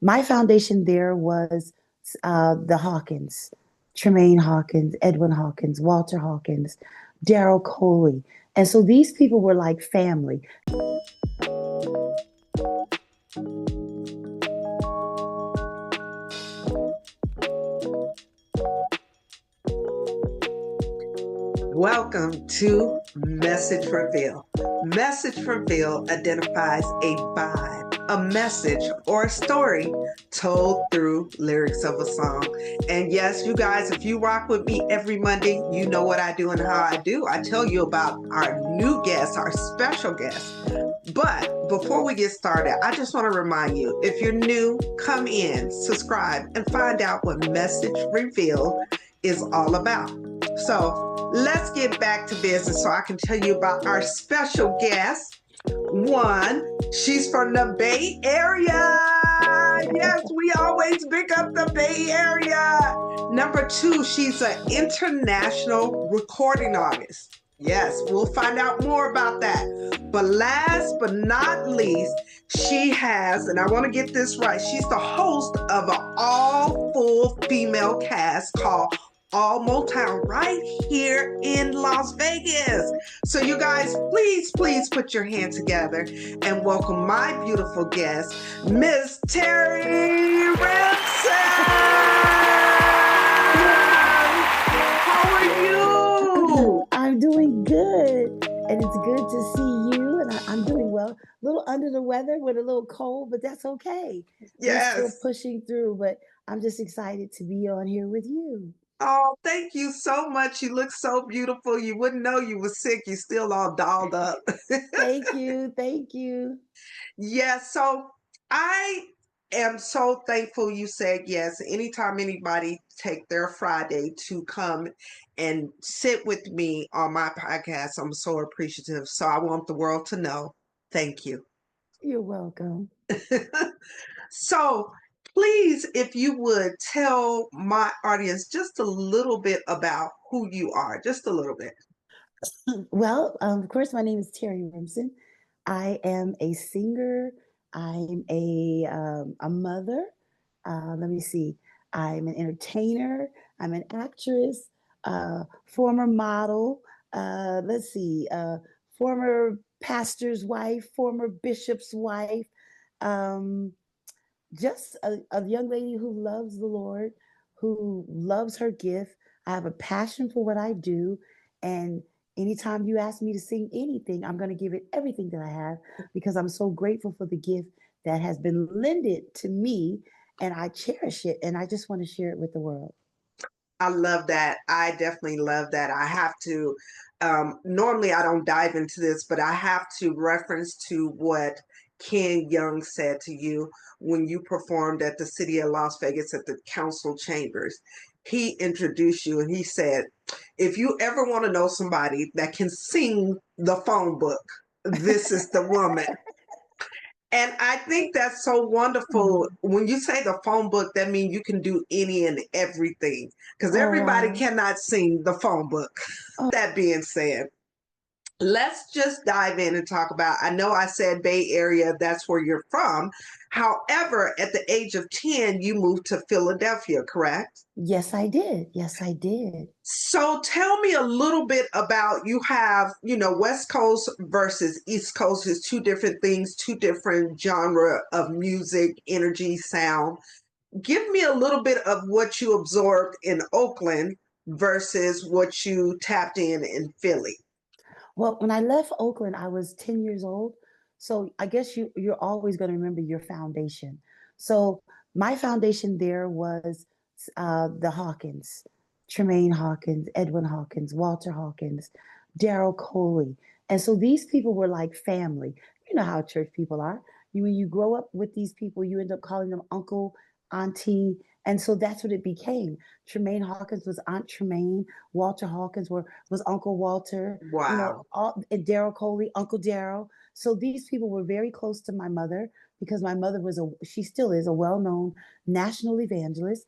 My foundation there was the Hawkins, Tremaine Hawkins, Edwin Hawkins, Walter Hawkins, Daryl Coley. And so these people were like family. Welcome to Message Reveal. Message Reveal identifies a vibe, a message, or a story told through lyrics of a song. And yes, you guys, if you rock with me every Monday, you know what I do and how I do. I tell you about our new guests, our special guests. But before we get started, I just want to remind you, if you're new, come in, subscribe, and find out what Message Reveal is all about. So let's get back to business so I can tell you about our special guest. One, she's from the Bay Area. Yes, we always pick up the Bay Area. Number two, she's an international recording artist. Yes, we'll find out more about that. But last but not least, she has, and I want to get this right, she's the host of an all full female cast called All Motown right here in Las Vegas. So you guys, please put your hands together and welcome my beautiful guest, Miss Terrie Rimson. How are you? I'm doing good, and it's good to see you, and I'm doing well. A little under the weather with a little cold, but that's okay. Yes. We're still pushing through, but I'm just excited to be on here with you. Oh, thank you so much. You look so beautiful. You wouldn't know you were sick. You're still all dolled up. Thank you. Yeah, so I am so thankful you said yes. Anytime anybody take their Friday to come and sit with me on my podcast, I'm so appreciative. So I want the world to know. Thank you. You're welcome. So please, if you would tell my audience just a little bit about who you are, just a little bit. Well, of course, my name is Terrie Rimson. I am a singer. I'm a mother. Let me see. I'm an entertainer. I'm an actress. Former model. Let's see. Former pastor's wife. Former bishop's wife. Um, just a young lady who loves the Lord, who loves her gift. I have a passion for what I do. And anytime you ask me to sing anything, I'm going to give it everything that I have because I'm so grateful for the gift that has been lended to me. And I cherish it. And I just want to share it with the world. I love that. I definitely love that. I have to, normally I don't dive into this, but I have to reference to what Ken Young said to you when you performed at the city of Las Vegas at the council chambers. He introduced you and he said, if you ever want to know somebody that can sing the phone book, this is the woman. And I think that's so wonderful. When you say the phone book, that means you can do any and everything because everybody cannot sing the phone book. That being said, let's just dive in and talk about, I know I said Bay Area, that's where you're from. However, at the age of 10, you moved to Philadelphia, correct? Yes, I did. So tell me a little bit about, you have, West Coast versus East Coast is two different things, two different genre of music, energy, sound. Give me a little bit of what you absorbed in Oakland versus what you tapped in Philly. Well, when I left Oakland, I was 10 years old. So I guess you're always going to remember your foundation. So my foundation there was the Hawkins, Tremaine Hawkins, Edwin Hawkins, Walter Hawkins, Daryl Coley. And so these people were like family. You know how church people are. When you grow up with these people, you end up calling them uncle, auntie. And so that's what it became. Tremaine Hawkins was Aunt Tremaine. Walter Hawkins was Uncle Walter. Wow. And Daryl Coley, Uncle Daryl. So these people were very close to my mother because my mother she still is a well-known national evangelist.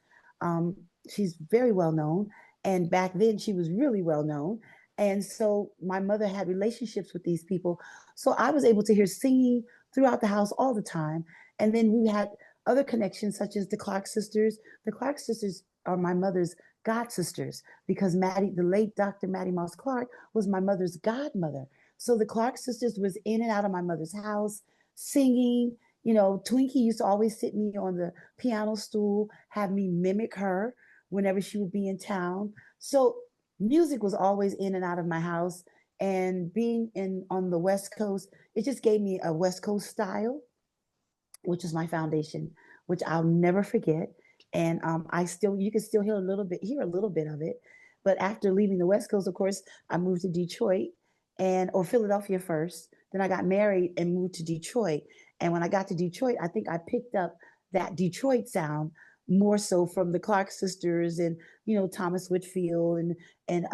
She's very well known. And back then she was really well known. And so my mother had relationships with these people. So I was able to hear singing throughout the house all the time. And then we had other connections, such as the Clark sisters. The Clark sisters are my mother's god sisters because Maddie, the late Dr. Maddie Moss Clark, was my mother's godmother. So the Clark sisters was in and out of my mother's house singing. You know, Twinkie used to always sit me on the piano stool, have me mimic her whenever she would be in town. So music was always in and out of my house. And being in on the West Coast, it just gave me a West Coast style, which is my foundation, which I'll never forget. And I still, you can still hear a little bit of it. But after leaving the West Coast, of course, I moved to Detroit or Philadelphia first. Then I got married and moved to Detroit. And when I got to Detroit, I think I picked up that Detroit sound more so from the Clark sisters and Thomas Whitfield and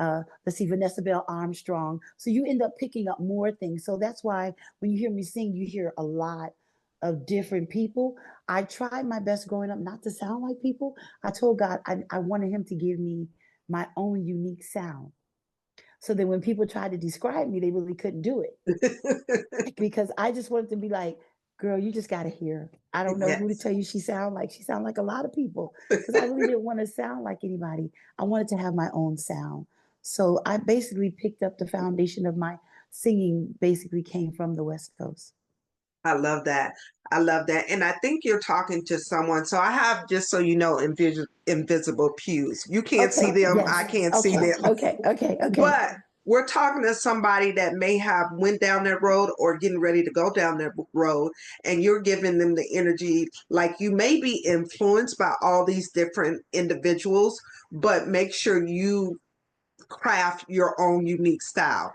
let's see, Vanessa Bell Armstrong. So you end up picking up more things. So that's why when you hear me sing, you hear a lot of different people. I tried my best growing up not to sound like people. I told God I wanted him to give me my own unique sound. So that when people tried to describe me, they really couldn't do it. Because I just wanted to be like, girl, you just got to hear. I don't know who to tell you she sound like. She sound like a lot of people. Because I really didn't want to sound like anybody. I wanted to have my own sound. So I basically picked up the foundation of my singing basically came from the West Coast. I love that. I love that. And I think you're talking to someone. So I have, just so you know, invisible pews. You can't see them. Yes. I can't see them. Okay. But we're talking to somebody that may have went down that road or getting ready to go down that road. And you're giving them the energy. Like, you may be influenced by all these different individuals, but make sure you craft your own unique style.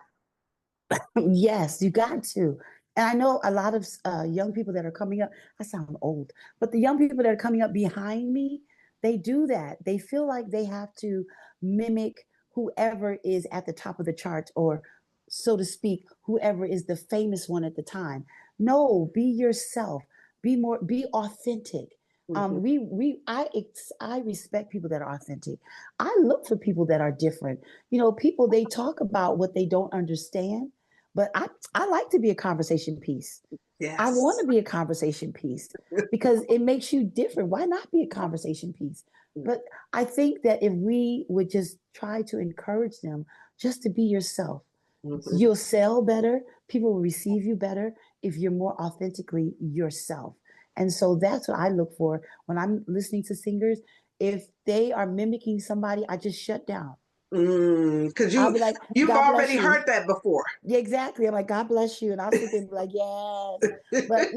Yes, you got to. And I know a lot of young people that are coming up, I sound old, but the young people that are coming up behind me, they do that. They feel like they have to mimic whoever is at the top of the charts or, so to speak, whoever is the famous one at the time. No, be yourself. Be authentic. I respect people that are authentic. I look for people that are different. People, they talk about what they don't understand, but I like to be a conversation piece. Yes. I want to be a conversation piece because it makes you different. Why not be a conversation piece? But I think that if we would just try to encourage them just to be yourself, you'll sell better. People will receive you better if you're more authentically yourself. And so that's what I look for when I'm listening to singers. If they are mimicking somebody, I just shut down. Because like, you've already heard that before. Yeah, exactly. I'm like, God bless you. And I'll sit there and be like, yes. But,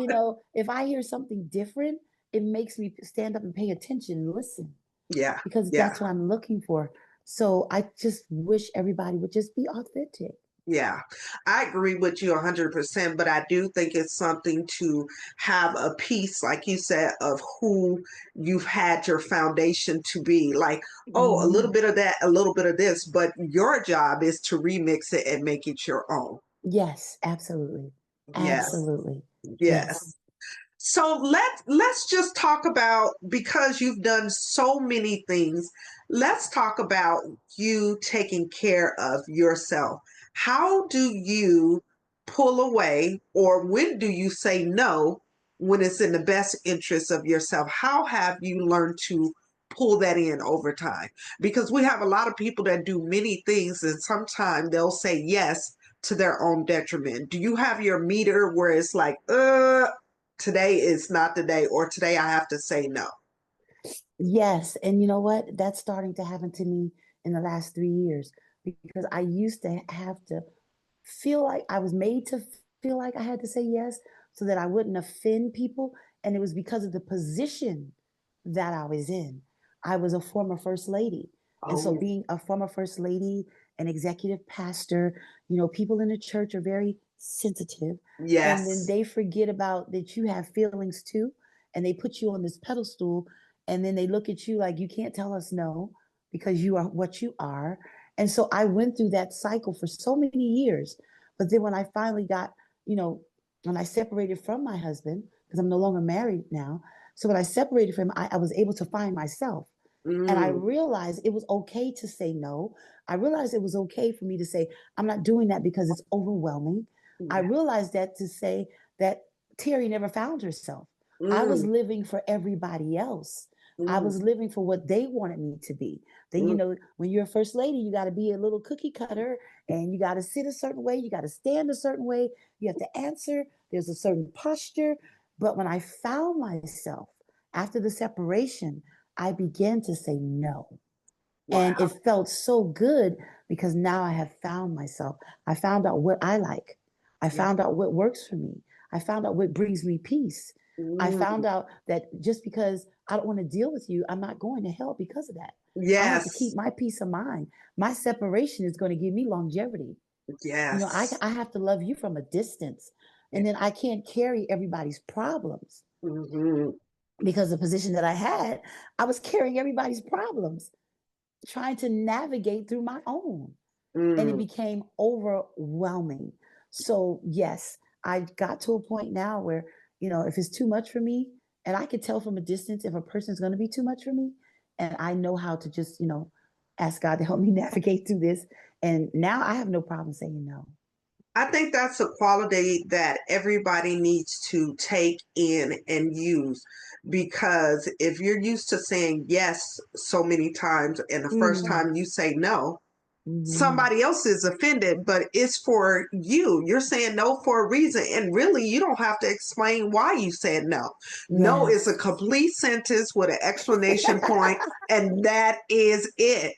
if I hear something different, it makes me stand up and pay attention and listen. Yeah. Because that's what I'm looking for. So I just wish everybody would just be authentic. Yeah, I agree with you 100%, but I do think it's something to have a piece, like you said, of who you've had your foundation to be. Like, a little bit of that, a little bit of this, but your job is to remix it and make it your own. Yes, absolutely. Yes. Absolutely. Yes. So let's just talk about, because you've done so many things, let's talk about you taking care of yourself. How do you pull away, or when do you say no when it's in the best interest of yourself? How have you learned to pull that in over time? Because we have a lot of people that do many things, and sometimes they'll say yes to their own detriment. Do you have your meter where it's like, today is not the day, or today I have to say no? Yes. And you know what? That's starting to happen to me in the last 3 years, because I used to have to feel like I was made to feel like I had to say yes so that I wouldn't offend people. And it was because of the position that I was in. I was a former first lady. And so being a former first lady, an executive pastor, people in the church are very sensitive. Yes. And then they forget about that you have feelings too. And they put you on this pedestal, and then they look at you like, you can't tell us no because you are what you are. And so I went through that cycle for so many years. But then when I finally got, when I separated from my husband, because I'm no longer married now. So when I separated from him, I was able to find myself. And I realized it was okay to say no. I realized it was okay for me to say, I'm not doing that because it's overwhelming. I realized that to say that Terrie never found herself. I was Mm, living for everybody else. I mm, was living for what they wanted me to be. Then, mm. when you're a first lady, you got to be a little cookie cutter and you got to sit a certain way. You got to stand a certain way. You have to answer. There's a certain posture. But when I found myself after the separation, I began to say no. And Wow. it felt so good because now I have found myself. I found out what I like. I Yeah. found out what works for me. I found out what brings me peace. I Mm. found out that just because I don't want to deal with you, I'm not going to hell because of that. I have to keep Yes. my peace of mind. My separation is going to give me longevity. Yes. I have to love you from a distance. Yeah. And then I can't carry everybody's problems Hmm. because the position that I had, I was carrying everybody's problems, trying to navigate through my own. And it Mm. became overwhelming. So, yes, I got to a point now where, if it's too much for me, and I could tell from a distance if a person's going to be too much for me, and I know how to just, ask God to help me navigate through this. And now I have no problem saying no. I think that's a quality that everybody needs to take in and use, because if you're used to saying yes so many times and the first Mm-hmm. time you say no, Mm-hmm. somebody else is offended, but it's for you. You're saying no for a reason. And really, you don't have to explain why you said no. No is a Yes. complete sentence with an explanation point, and that is it.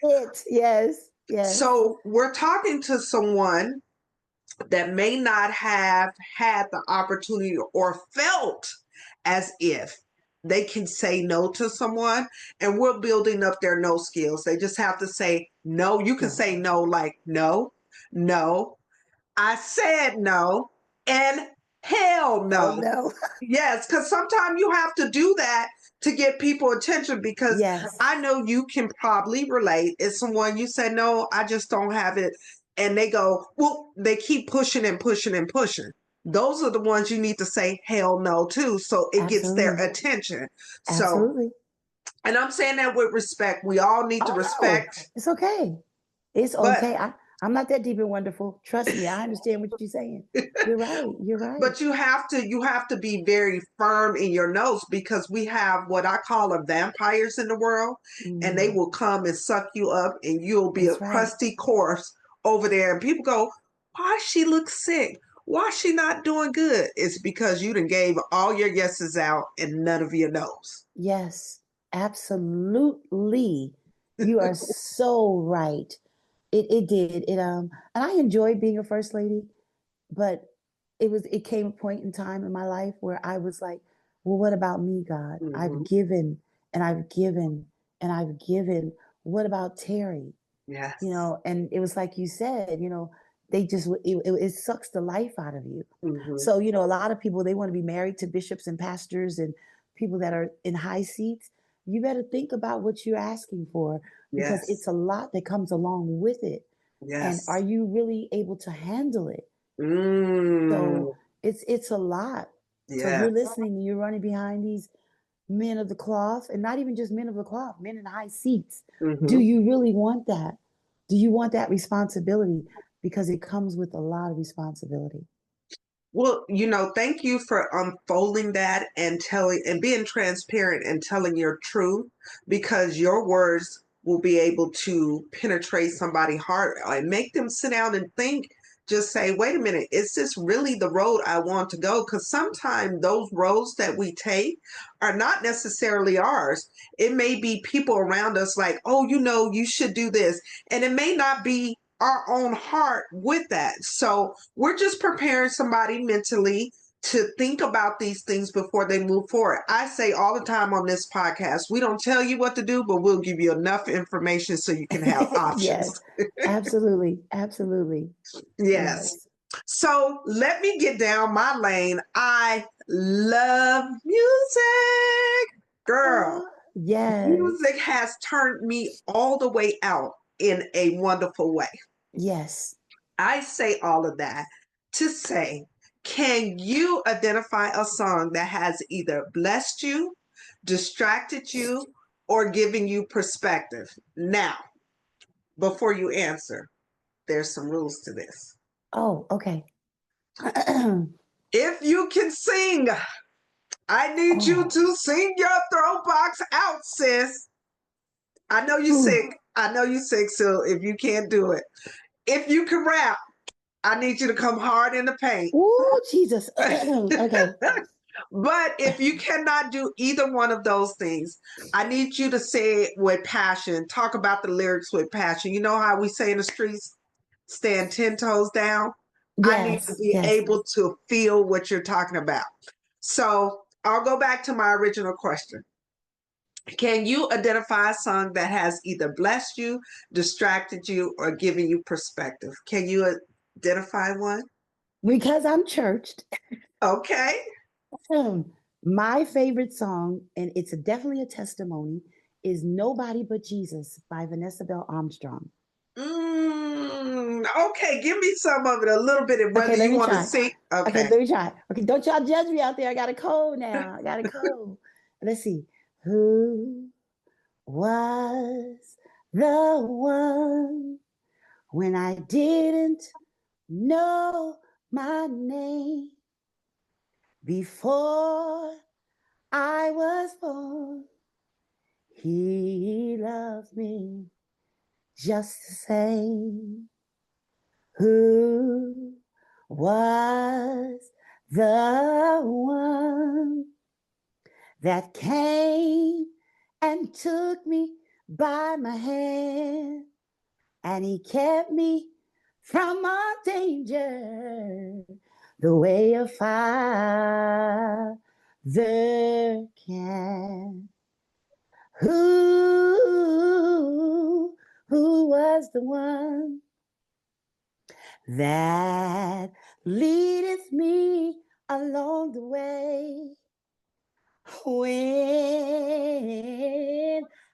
Yes. Yes. So we're talking to someone that may not have had the opportunity or felt as if they can say no to someone, and we're building up their no skills. They just have to say no. You can No. say no like no, no, I said no, and hell Hell no. no. Yes, because sometimes you have to do that to get people attention, because Yes. I know you can probably relate. It's someone you say, no, I just don't have it. And they go, well, they keep pushing and pushing and pushing. Those are the ones you need to say hell no to, so it gets their Absolutely. attention. So, Absolutely. and I'm saying that with respect. We all need to Oh no, respect, it's okay. It's but okay. I'm not that deep and wonderful. Trust me, I understand what you're saying. You're right. You're right. but you have to be very firm in your notes, because we have what I call a vampires in the world, and they Mm, will come and suck you up, and you'll be a that's right. crusty corpse over there, and people go, why she look sick, why she not doing good? It's because you done gave all your yeses out and none of your no's. Yes, absolutely. You are so right. It did. And I enjoyed being a first lady, but it came a point in time in my life where I was like, well, what about me, God? I've Hmm. given and I've given and I've given. What about Terrie? Yes. And it was like you said, they just it sucks the life out of you. Hmm. So a lot of people, they want to be married to bishops and pastors and people that are in high seats. You better think about what you're asking for, because it's Yes. a lot that comes along with it. And are Yes. you really able to handle it? Mm. So it's a lot. So if you're Yes. listening and you're running behind these men of the cloth, and not even just men of the cloth, men in high seats, do Hmm. you really want that? Do you want that responsibility? Because it comes with a lot of responsibility. Well, thank you for unfolding that and telling and being transparent and telling your truth, because your words will be able to penetrate somebody's heart and make them sit down and think. Just say, wait a minute, is this really the road I want to go? Because sometimes those roads that we take are not necessarily ours. It may be people around us like, oh, you should do this. And it may not be our own heart with that. So we're just preparing somebody mentally to think about these things before they move forward. I say all the time on this podcast, we don't tell you what to do, but we'll give you enough information so you can have options. Yes, absolutely. Absolutely. Yes. Yes. So let me get down my lane. I love music. Girl, Yes. music has turned me all the way out in a wonderful way. Yes. I say all of that to say, can you identify a song that has either blessed you, distracted you, or given you perspective? Now, before you answer, there's some rules to this. Oh, okay. If you can sing, I need you to sing your throat box out, sis. I know you're sick. I know you're sick, so if you can't do it, if you can rap, I need you to come hard in the paint. Oh, Jesus. Okay. But if you cannot do either one of those things, I need you to say it with passion. Talk about the lyrics with passion. You know how we say in the streets, stand 10 toes down? I need to Yes, be yes. able to feel what you're talking about. So I'll go back to my original question. Can you identify a song that has either blessed you, distracted you, or given you perspective? Can you identify one? Because I'm churched. Okay. My favorite song, and it's definitely a testimony, is Nobody But Jesus by Vanessa Bell Armstrong. Okay, give me some of it, a little bit, and whether Okay, let you me want to try. sing. Okay, Okay. let me try. Okay, don't y'all judge me out there. I got a cold now. I got a cold. Let's see. Who was the one when I didn't know my name before I was born? He loves me just the same. Who was the one that came and took me by my hand, and he kept me from all danger, the way a father can? Who was the one that leadeth me along the way when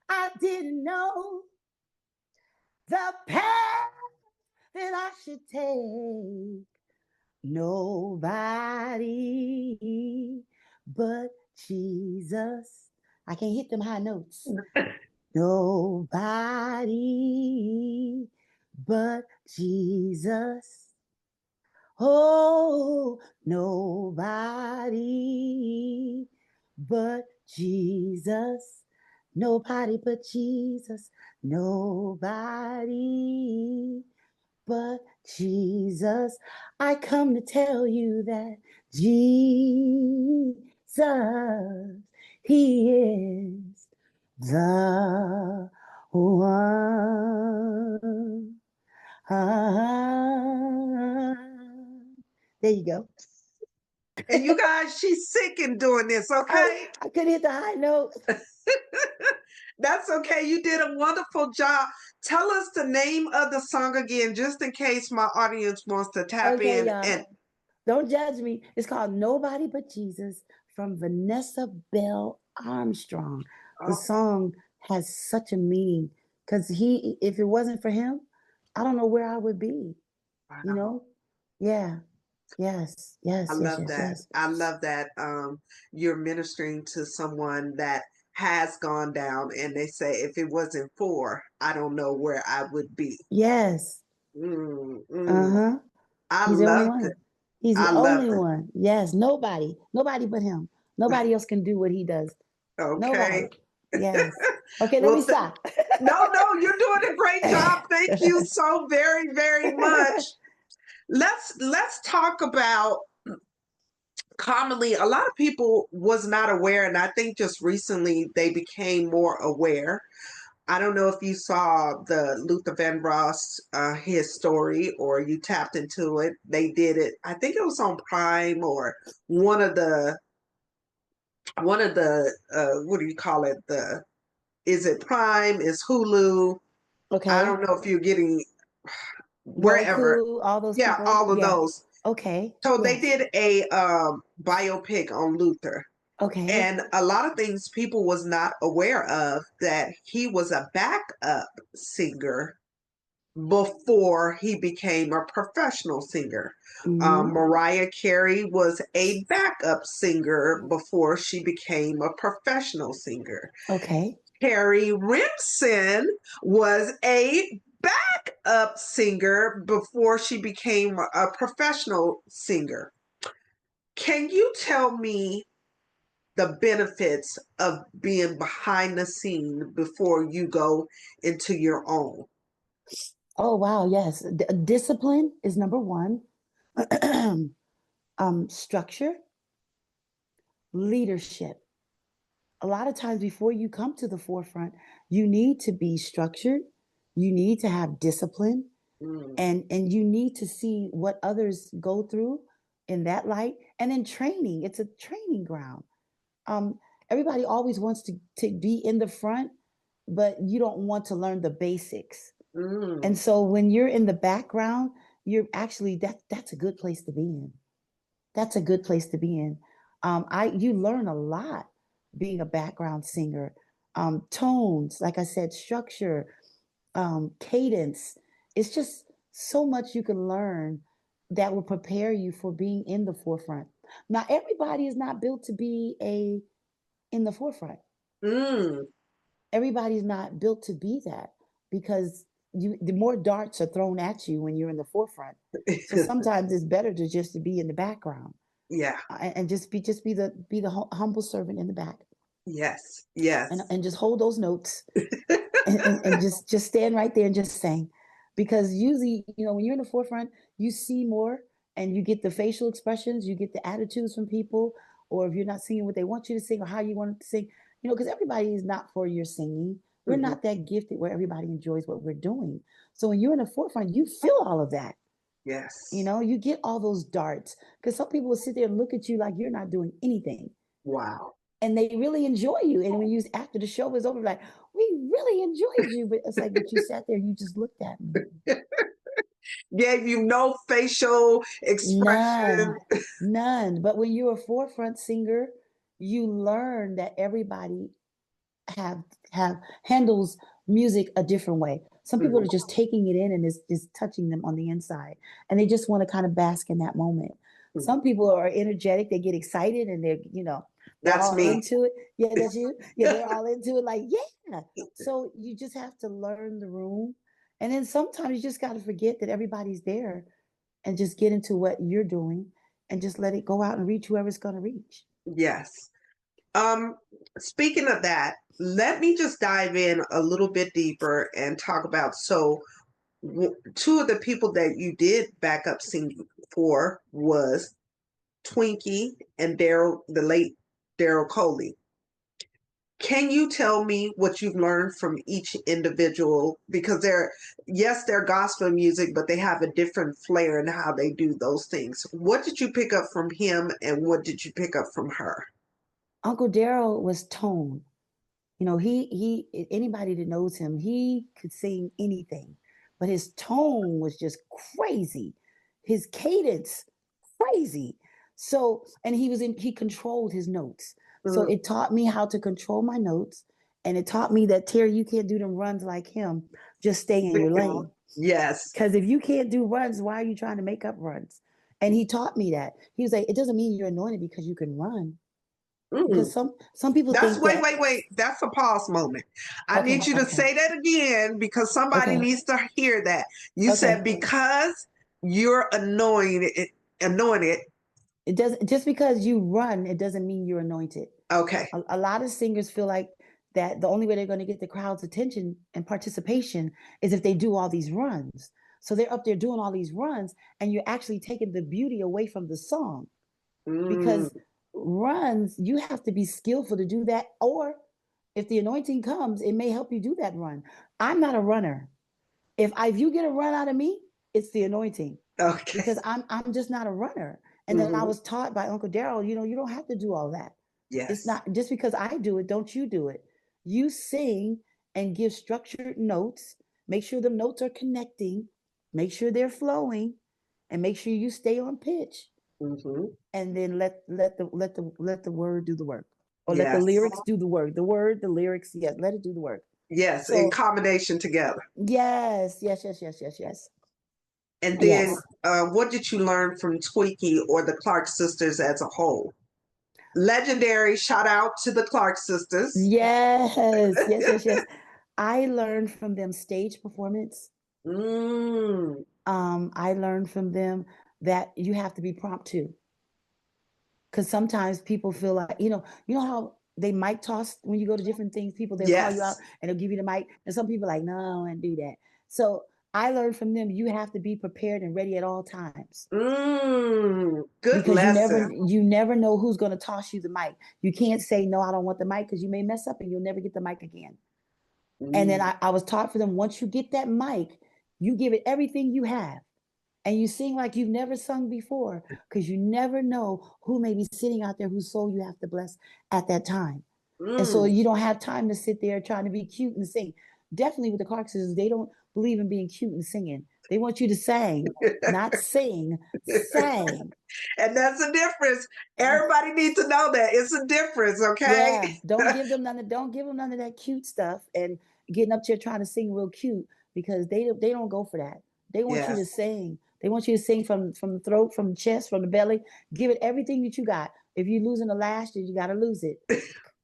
I didn't know the path that I should take? Nobody but Jesus. I can't hit them high notes. Nobody but Jesus. Oh, nobody but Jesus. Nobody but Jesus. Nobody but Jesus. I come to tell you that Jesus, He is the one. There you go. And you guys, she's sick in doing this, okay? I couldn't hit the high note. That's okay. You did a wonderful job. Tell us the name of the song again, just in case my audience wants to tap Okay, in. y'all. And Don't judge me. It's called Nobody But Jesus from Vanessa Bell Armstrong. The song has such a meaning because if it wasn't for him, I don't know where I would be. You know? Yeah. Yes. I love that. I love that you're ministering to someone that has gone down and they say, if it wasn't for, I don't know where I would be. Yes. I He's the only love one. it. He's the I love only it. one. Yes. Nobody but him. Nobody else can do what he does. Okay. Nobody. Yes. Okay, let Well, me stop. no, you're doing a great job. Thank you so very, very much. Let's talk about commonly a lot of people was not aware, and I think just recently they became more aware. I don't know if you saw the Luther Vandross his story or you tapped into it. They did it. I think it was on Prime or one of the what do you call it? Is it Prime? Is Hulu? Okay. I don't know if you're getting wherever. Roku, all those Yeah, people. all of Yeah. those. Okay. So yes. they did a biopic on Luther. Okay. And a lot of things people was not aware of, that he was a backup singer before he became a professional singer. Mariah Carey was a backup singer before she became a professional singer. Okay. Terrie Rimson was a backup singer before she became a professional singer. Can you tell me the benefits of being behind the scene before you go into your own? Oh, wow. Yes. Discipline is number one. Structure, leadership. A lot of times before you come to the forefront, you need to be structured. You need to have discipline, Mm. and you need to see what others go through in that light. And then training, it's a training ground. Um, Everybody always wants to be in the front, but you don't want to learn the basics. And Mm. so when you're in the background, you're actually that's a good place to be in. That's a good place to be in. I You learn a lot being a background singer. Tones, like I said, structure, cadence. It's just so much you can learn that will prepare you for being in the forefront. Now, everybody is not built to be a in the forefront. Mm. Everybody's not built to be that, because the more darts are thrown at you when you're in the forefront. So sometimes it's better to just to be in the background, Yeah. and just be the humble servant in the back, Yes. Yes. and just hold those notes, and just stand right there and just sing. Because usually, when you're in the forefront, you see more, and you get the facial expressions, you get the attitudes from people, or if you're not singing what they want you to sing or how you want it to sing, because everybody is not for your singing. We're Mhm. not that gifted where everybody enjoys what we're doing. So when you're in the forefront, you feel all of that. Yes. You get all those darts, because some people will sit there and look at you like you're not doing anything, Wow. and they really enjoy you. And when you after the show is over, like, we really enjoyed you, but it's like, but you sat there, you just looked at me. Gave you no facial expression. None, none. But when you're a forefront singer, you learn that everybody have have handles music a different way. Some people Mhm. are just taking it in, and it's touching them on the inside, and they just want to kind of bask in that moment. Mhm. Some people are energetic, they get excited, and they're That's all me. into it. Yeah, that's you. Yeah, they're all into it, like, yeah. So you just have to learn the room. And then sometimes you just got to forget that everybody's there, and just get into what you're doing, and just let it go out and reach whoever's going to reach. Yes. Um, Speaking of that, let me just dive in a little bit deeper and talk about two of the people that you did backup singing for was Twinkie and Daryl, the late Daryl Coley. Can you tell me what you've learned from each individual? Because they're gospel music, but they have a different flair in how they do those things. What did you pick up from him and what did you pick up from her? Uncle Daryl was tone. He anybody that knows him, he could sing anything, but his tone was just crazy. His cadence, crazy. So, and he controlled his notes. So Mm. it taught me how to control my notes. And it taught me that, Terry, you can't do them runs like him. Just stay in your lane. Yes. Because if you can't do runs, why are you trying to make up runs? And he taught me that. He was like, it doesn't mean you're anointed because you can run. Mm. Because some people That's think that. wait. That's a pause moment. I need Okay, you to okay, say that again because somebody okay, needs to hear that. You said okay. because you're anointed. It doesn't just because you run, it doesn't mean you're anointed. Okay. A lot of singers feel like that the only way they're going to get the crowd's attention and participation is if they do all these runs. So they're up there doing all these runs, and you're actually taking the beauty away from the song, Mm. because runs, you have to be skillful to do that. Or if the anointing comes, it may help you do that run. I'm not a runner. If you get a run out of me, it's the anointing, Okay. because I'm just not a runner. And then I Hmm. was taught by Uncle Daryl, you don't have to do all that. It's Yes. not just because I do it, don't you do it. You sing and give structured notes. Make sure the notes are connecting, make sure they're flowing, and make sure you stay on pitch. Hmm. And then let the word do the work. Or let the Yes. lyrics do the work. The word, the lyrics, yes, let it do the work. Yes. In So combination together. yes, yes, yes, yes, yes, yes. And then, Yes. what did you learn from Twinkie or the Clark sisters as a whole? Legendary. Shout out to the Clark sisters. Yes, yes, yes, yes. I learned from them stage performance. Mm. I learned from them that you have to be prompt too. Because sometimes people feel like, you know how they mic toss when you go to different things, people, they'll call you out Yes. and they'll give you the mic. And some people are like, no, and do that. So I learned from them, you have to be prepared and ready at all times Good because lesson. you never know who's going to toss you the mic. You can't say, no, I don't want the mic because you may mess up and you'll never get the mic again. And then I was taught for them, once you get that mic, you give it everything you have. And you sing like you've never sung before because you never know who may be sitting out there whose soul you have to bless at that time. And so Mm. you don't have time to sit there trying to be cute and sing. Definitely with the Clark sisters, they don't believe in being cute and singing. They want you to sing, not sing, sing. And that's a difference. Everybody needs to know that. It's a difference, okay? Yeah, don't give them none of that cute stuff and getting up there trying to sing real cute because they don't go for that. They want you to Yes. sing. They want you to sing from the throat, from the chest, from the belly. Give it everything that you got. If you're losing a lash, then you got to lose it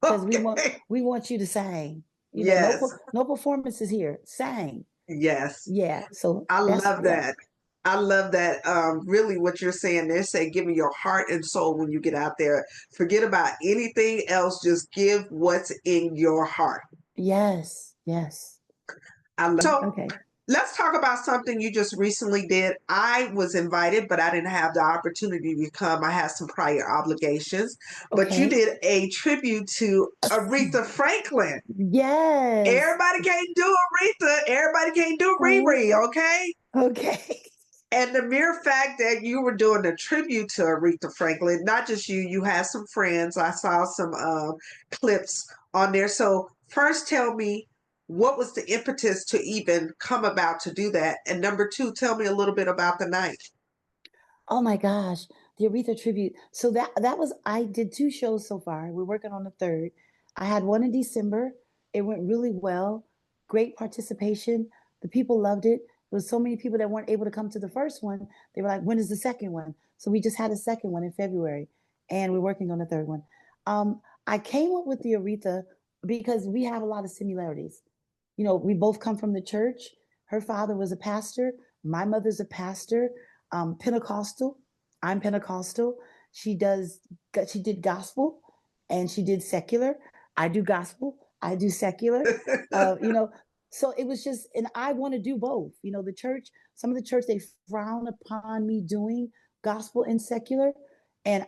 because Okay. we want you to sing. Yes. No performances here. Sing. Yes. Yeah. So I that's love that. I love that. Really, what you're saying there, say, give me your heart and soul when you get out there. Forget about anything else. Just give what's in your heart. Yes. Yes. So Okay. let's talk about something you just recently did. I was invited, but I didn't have the opportunity to come. I had some prior obligations. But you Okay. did a tribute to Aretha Franklin. Yes. Everybody can't do Aretha. Everybody can't do Oh. Riri, okay? Okay. And the mere fact that you were doing a tribute to Aretha Franklin, not just you, you had some friends. I saw some clips on there. So, first, tell me, what was the impetus to even come about to do that? And number two, tell me a little bit about the night. Oh my gosh, the Aretha tribute. So that was, I did two shows so far. We're working on the third. I had one in December. It went really well. Great participation. The people loved it. There was so many people that weren't able to come to the first one. They were like, "When is the second one?" So we just had a second one in February, and we're working on the third one. I came up with the Aretha because we have a lot of similarities. We both come from the church. Her father was a pastor. My mother's a pastor, Pentecostal. I'm Pentecostal. She does. She did gospel, and she did secular. I do gospel. I do secular. Uh, you know, so it was just, and I want to do both. The church. Some of the church they frown upon me doing gospel and secular, and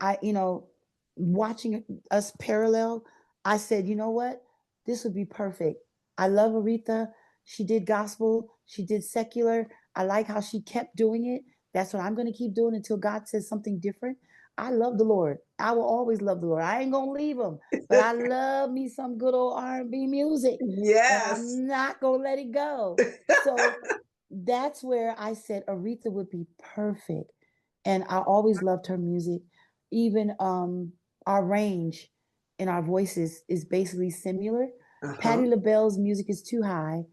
watching us parallel, I said, you know what, this would be perfect. I love Aretha. She did gospel, she did secular. I like how she kept doing it. That's what I'm going to keep doing until God says something different. I love the Lord. I will always love the Lord. I ain't going to leave him, but I love me some good old R&B music, and Yes. I'm not going to let it go. So that's where I said Aretha would be perfect. And I always loved her music. Even our range in our voices is basically similar. Uh-huh. Patti LaBelle's music is too high.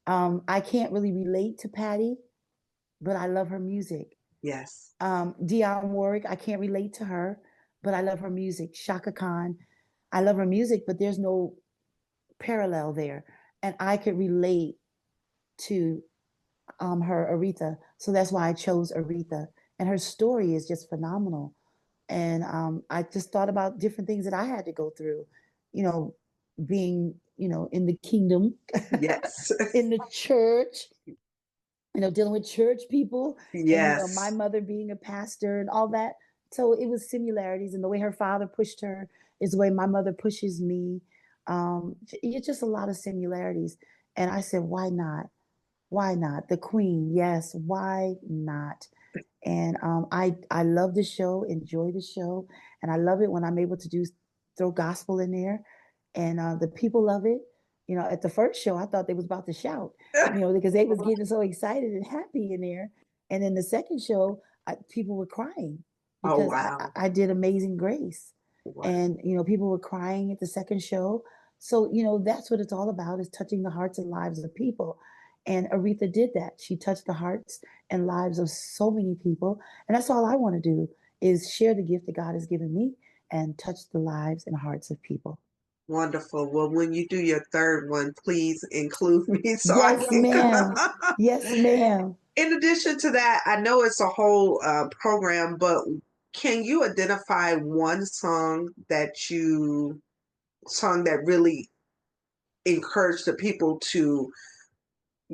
I can't really relate to Patti, but I love her music. Yes. Dionne Warwick, I can't relate to her, but I love her music. Shaka Khan, I love her music, but there's no parallel there. And I could relate to her Aretha. So that's why I chose Aretha. And her story is just phenomenal. And I just thought about different things that I had to go through, you know, being, in the kingdom, Yes. in the church, dealing with church people, and my Yes. mother being a pastor and all that. So it was similarities, and the way her father pushed her is the way my mother pushes me. It's just a lot of similarities. And I said, why not? Why not? The Queen, yes, why not? And I love the show, enjoy the show, and I love it when I'm able to throw gospel in there, and the people love it. At the first show, I thought they was about to shout, because they was getting so excited and happy in there. And then the second show, people were crying Oh, because wow. I did Amazing Grace, Wow. and people were crying at the second show. So that's what it's all about, is touching the hearts and lives of people. And Aretha did that. She touched the hearts and lives of so many people. And that's all I want to do, is share the gift that God has given me and touch the lives and hearts of people. Wonderful. Well, when you do your third one, please include me so I Yes, can ma'am. come. Yes, ma'am. In addition to that, I know it's a whole program, but can you identify one song that you song that really encouraged the people to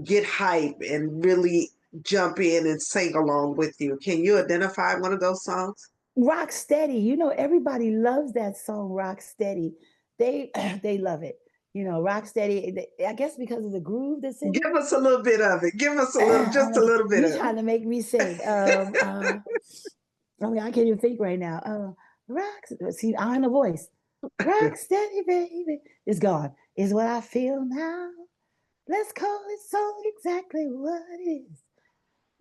get hype and really jump in and sing along with you? Can you identify one of those songs? Rock Steady. You know, everybody loves that song, Rock Steady. They they love it. You know, Rock Steady. I guess because of the groove that's in it. Give us a little bit of it. Give us a little, just a little bit You of trying it. to make me sing. I mean, I can't even think right now. Rock. See, I am the voice. Rock Steady, baby. It's gone. Is what I feel now. Let's call it so exactly what it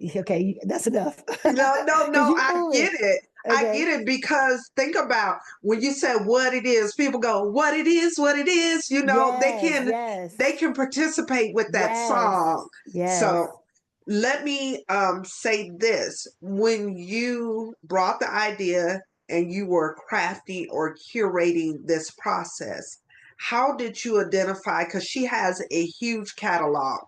is. Okay, that's enough. No, no, Because no, you I know get it. it. I Okay. get it because think about when you said what it is, people go, what it is, what it is. You know, Yes, they yes, can participate with that yes, song. yes, So let me say this. When you brought the idea and you were crafting or curating this process, how did you identify? Because she has a huge catalog.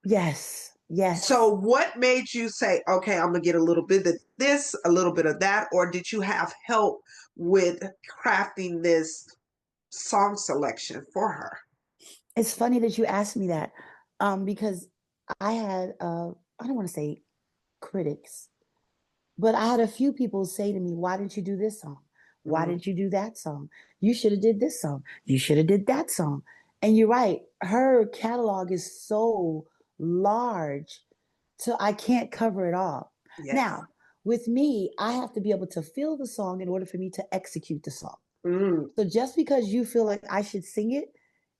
yes, So, yes. what made you say, okay, I'm going to get a little bit of this, a little bit of that? Or did you have help with crafting this song selection for her? It's funny that you asked me that, because I had I don't want to say critics, but I had a few people say to me, "Why didn't you do this song? Why Mm, didn't you do that song? You should have did this song. You should have did that song." And you're right, her catalog is so large, so I can't cover it all. yes. Now, with me, I have to be able to feel the song in order for me to execute the song. Mm, So just because you feel like I should sing it,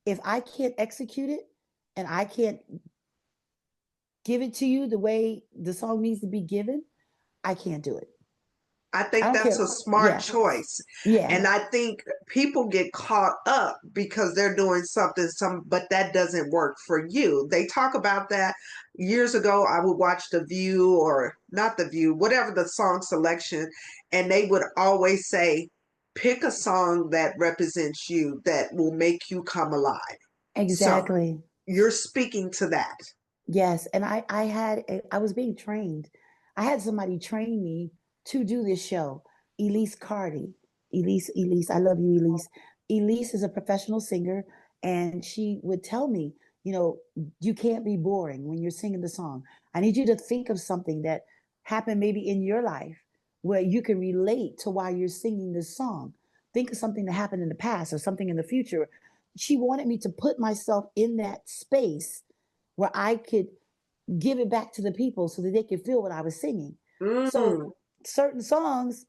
if I can't execute it and I can't give it to you the way the song needs to be given, I can't do it. I I think don't that's care. a smart Yeah. choice. Yeah. And I think people get caught up because they're doing something, but that doesn't work for you. They talk about that years ago. I would watch The View or not The View, whatever the song selection, and they would always say, pick a song that represents you, that will make you come alive. So Exactly. you're speaking to that. Yes. And I was being trained. I had somebody train me to do this show. Elise Cardi. Elise, I love you, Elise. Elise is a professional singer, and she would tell me, you know, you can't be boring when you're singing the song. I need you to think of something that happened maybe in your life where you can relate to why you're singing this song. Think of something that happened in the past or something in the future. She wanted me to put myself in that space where I could give it back to the people so that they could feel what I was singing. So Mm, certain songs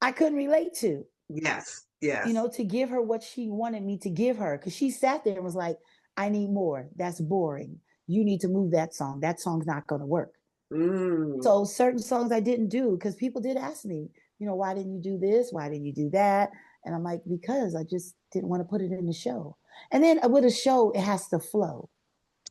I couldn't relate to, yes, you yes. know, to give her what she wanted me to give her. Because she sat there and was like, I need more. That's boring. You need to move that song. That song's not going to work. Mm, So certain songs I didn't do because people did ask me, you know, why didn't you do this? Why didn't you do that? And I'm like, because I just didn't want to put it in the show. And then with a show, it has to flow.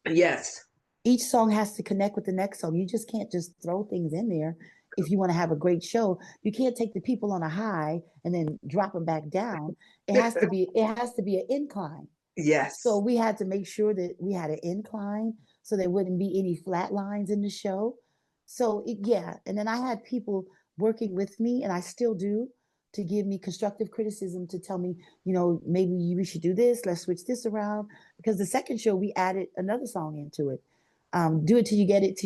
yes. Each song has to connect with the next song. You just can't just throw things in there if you want to have a great show. You can't take the people on a high and then drop them back down. It has to be an incline. So Yes. we had to make sure that we had an incline so there wouldn't be any flat lines in the show. So yeah, and then I had people working with me, and I still do, to give me constructive criticism to tell me, you know, maybe we should do this. Let's switch this around. Because the second show we added another song into it. Do it till you get it,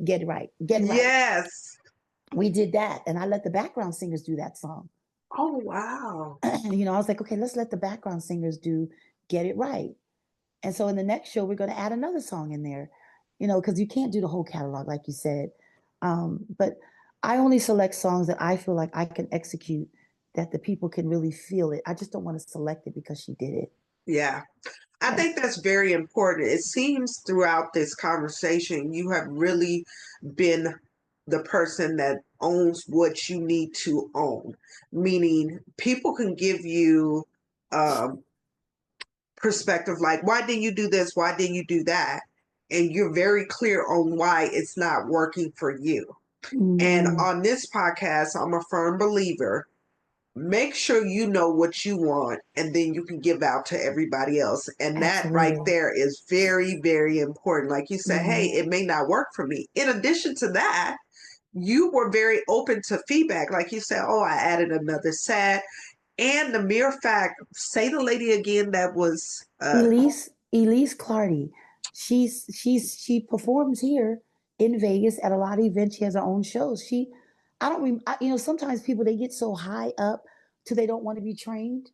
get it right, get it right. Yes. We did that, and I let the background singers do that song. Oh, wow. You know, I was like, okay, let's let the background singers do get it right. And so in the next show, we're going to add another song in there, you know, because you can't do the whole catalog, like you said. But I only select songs that I feel like I can execute, that the people can really feel it. I just don't want to select it because she did it. Yeah. I Yeah, think that's very important. It seems throughout this conversation, you have really been the person that owns what you need to own, meaning people can give you um, perspective like, why didn't you do this? Why didn't you do that? And you're very clear on why it's not working for you. And mm-hmm. on this podcast, I'm a firm believer, make sure you know what you want and then you can give out to everybody else, and that right Absolutely. there is very, very important. Like you said, hey, Mm-hmm. it may not work for me. In addition to that, you were very open to feedback. Like you said, oh, I added another set. And the mere fact, say the lady again that was Elise Clardy. She performs here in Vegas at a lot of events. She has her own shows. I don't sometimes people they get so high up till they don't want to be trained.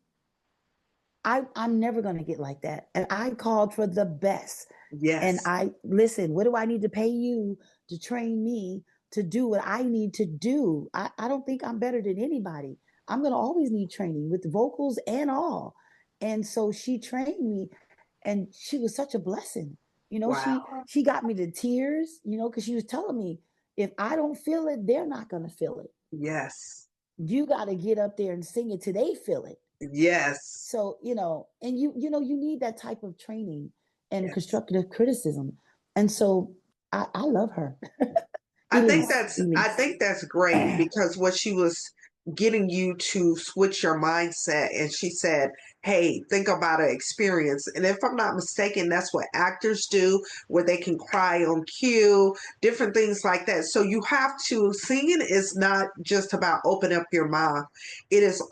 I'm never going to get like that. And I called for the best. And yes, I listen, what do I need to pay you to train me to do what I need to do? I don't think I'm better than anybody. I'm going to always need training with vocals and all. And so she trained me and she was such a blessing. wow, She got me to tears, because she was telling me if I don't feel it, they're not going to feel it. yes, You got to get up there and sing it till they feel it. yes, So, and you need that type of training and yes. constructive criticism. And so I love her. I Elise. think that's great because what she was getting you to switch your mindset, and she said, hey, think about an experience. And if I'm not mistaken, that's what actors do, where they can cry on cue, different things like that. So you have to, singing is not just about open up your mouth. It is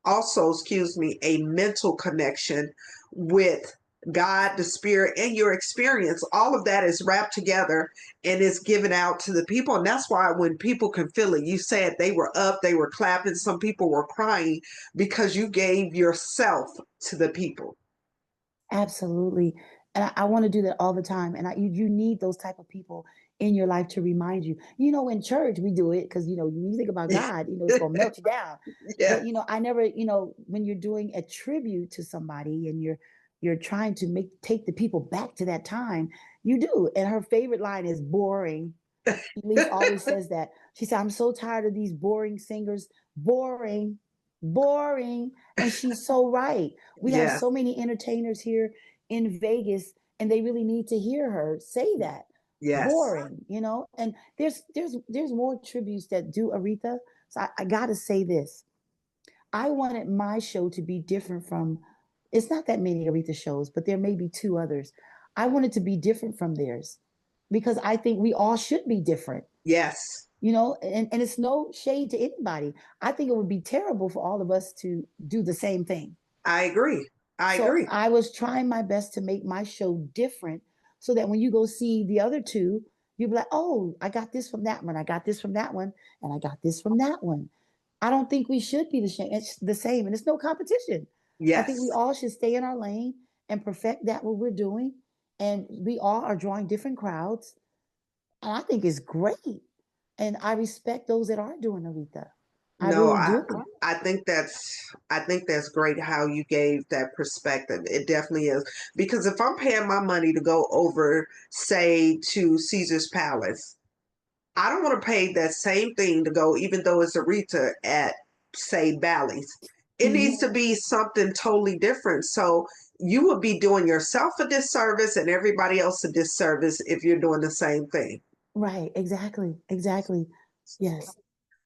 excuse me, a mental connection with God, the spirit, and your experience. All of that is wrapped together and it's given out to the people. And that's why when people can feel it, you said they were up, they were clapping, some people were crying because you gave yourself to the people. Absolutely. And I want to do that all the time. And you need those type of people in your life to remind you. In church we do it because when you think about God, it's gonna melt you down. Yeah. But I never, when you're doing a tribute to somebody and you're trying to take the people back to that time, you do. And her favorite line is boring. Elise always says that. She said, I'm so tired of these boring singers. Boring, boring. And she's so right. We have Yeah. so many entertainers here in Vegas, and they really need to hear her say that. Yes. Boring. And there's more tributes that do Aretha. So I gotta say this. I wanted my show to be different from it's not that many Aretha shows, but there may be two others. I wanted to be different from theirs because I think we all should be different, Yes. and it's no shade to anybody. I think it would be terrible for all of us to do the same thing. I agree. I So agree. I was trying my best to make my show different so that when you go see the other two, you'll be like, oh, I got this from that one. I got this from that one. And I got this from that one. I don't think we should be the same. And it's no competition. I think we Yes. all should stay in our lane and perfect that what we're doing. And we all are drawing different crowds. And I think it's great. And I respect those that are doing Aretha. I No, really do. I think that's great how you gave that perspective. It definitely is. Because if I'm paying my money to go over, say, to Caesar's Palace, I don't want to pay that same thing to go, even though it's Aretha at, say, Bally's. It needs Mhm. to be something totally different. So you would be doing yourself a disservice and everybody else a disservice if you're doing the same thing. Right. Exactly. Exactly. Yes.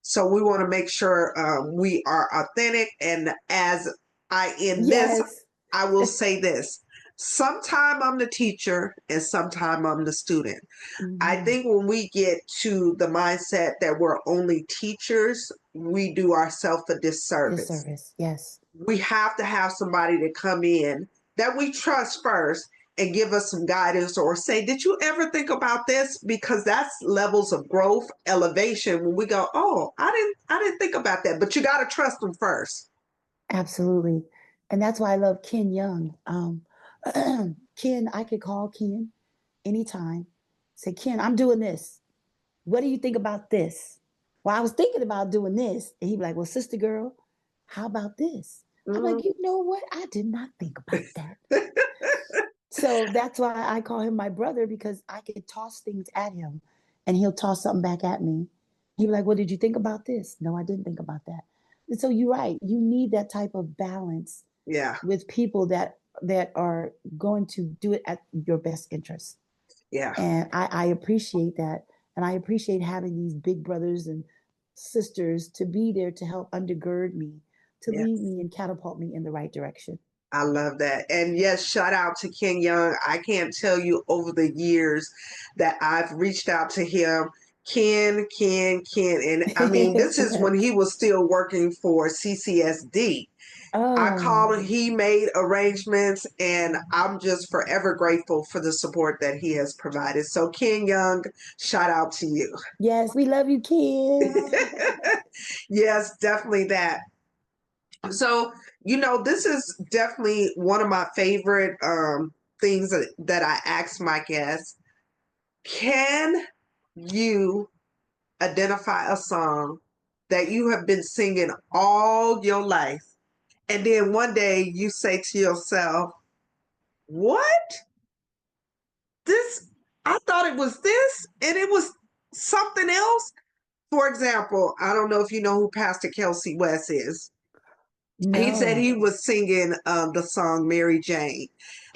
So we want to make sure we are authentic. And as I end this, Yes. I will say this. Sometime I'm the teacher and sometime I'm the student. I Mhm. think when we get to the mindset that we're only teachers, we do ourselves a disservice. Disservice. Yes. We have to have somebody to come in that we trust first and give us some guidance or say, did you ever think about this? Because that's levels of growth, elevation when we go, oh, I didn't think about that. But you got to trust them first. Absolutely. And that's why I love Ken Young. Ken, I could call Ken anytime. Say, Ken, I'm doing this. What do you think about this? Well, I was thinking about doing this. And he'd be like, well, sister girl, how about this? I'm Mm. like, you know what? I did not think about that. So that's why I call him my brother because I could toss things at him and he'll toss something back at me. He'd be like, well, did you think about this? No, I didn't think about that. And so you're right. You need that type of balance Yeah, with people that are going to do it at your best interest. yeah, And I appreciate that. And I appreciate having these big brothers and sisters to be there to help undergird me, to lead yes. me and catapult me in the right direction. I love that. And yes, shout out to Ken Young. I can't tell you over the years that I've reached out to him. Ken. And I mean, this is when he was still working for CCSD. I called him, Oh, he made arrangements, and I'm just forever grateful for the support that he has provided. So, Ken Young, shout out to you. yes, we love you, Ken. Yes, definitely that. So, this is definitely one of my favorite things that I ask my guests. Can you identify a song that you have been singing all your life, and then one day you say to yourself, what? This, I thought it was this, and it was something else? For example, I don't know if you know who Pastor Kelsey West is. He said No. he was singing the song Mary Jane.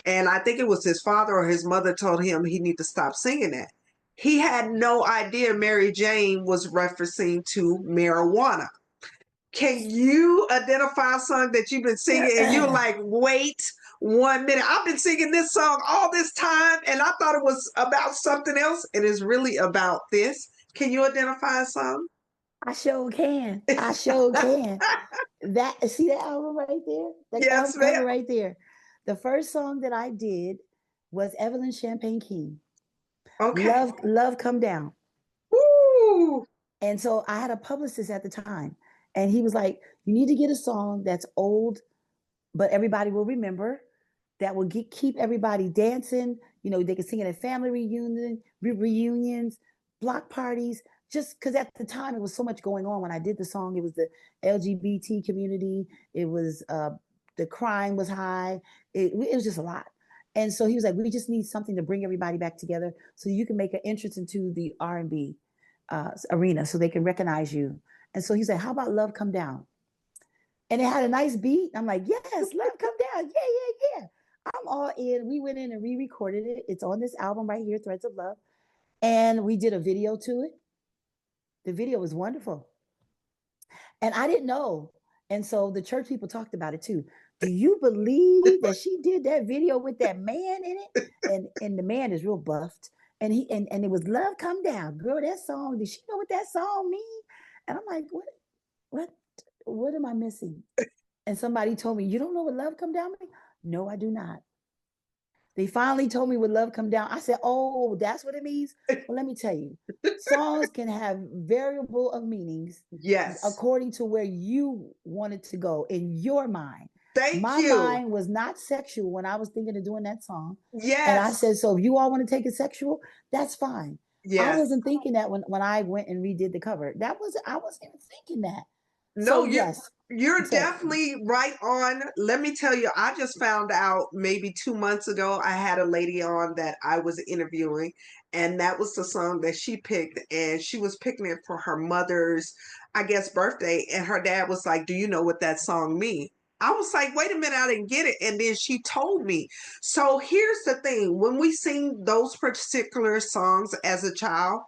And I think it was his father or his mother told him he need to stop singing that. He had no idea Mary Jane was referencing to marijuana. Can you identify a song that you've been singing and you're like, wait 1 minute, I've been singing this song all this time and I thought it was about something else and it's really about this? Can you identify a song? I sure can. I sure can. See that album right there? That Yes, album cover ma'am. right there. The first song that I did was Evelyn Champagne King. Okay. Love Come Down. Woo! And so I had a publicist at the time, and he was like, "You need to get a song that's old, but everybody will remember. That will keep everybody dancing. You know, they can sing it at family reunions, block parties. Just because at the time it was so much going on when I did the song. It was the LGBT community. It was the crime was high. It was just a lot. And so he was like, "We just need something to bring everybody back together, so you can make an entrance into the R&B arena, so they can recognize you." And so he's like, "How about Love Come Down?" And it had a nice beat. I'm like, "Yes, Love Come Down. Yeah. I'm all in." We went in and re-recorded it. It's on this album right here, Threads of Love. And we did a video to it. The video was wonderful. And I didn't know. And so the church people talked about it too. Do you believe that she did that video with that man in it? And the man is real buffed. And it was Love Come Down. Girl, that song, did she know what that song mean? And I'm like, what what am I missing? And somebody told me, "You don't know what Love Come Down means?" No, I do not. They finally told me what Love Come Down. I said, "Oh, that's what it means." Well, let me tell you, songs can have variable of meanings Yes. according to where you want it to go in your mind. Thank My you. mind was not sexual when I was thinking of doing that song. And I Yes. said, "So if you all want to take it sexual, that's fine." I Yes. wasn't thinking that when I went and redid the cover. I wasn't even thinking that. So No, yes. you're So definitely right on. Let me tell you, I just found out maybe 2 months ago. I had a lady on that I was interviewing, and that was the song that she picked, and she was picking it for her mother's, I guess, birthday. And her dad was like, "Do you know what that song means?" I was like, "Wait a minute, I didn't get it." And then she told me. So here's the thing: when we sing those particular songs as a child,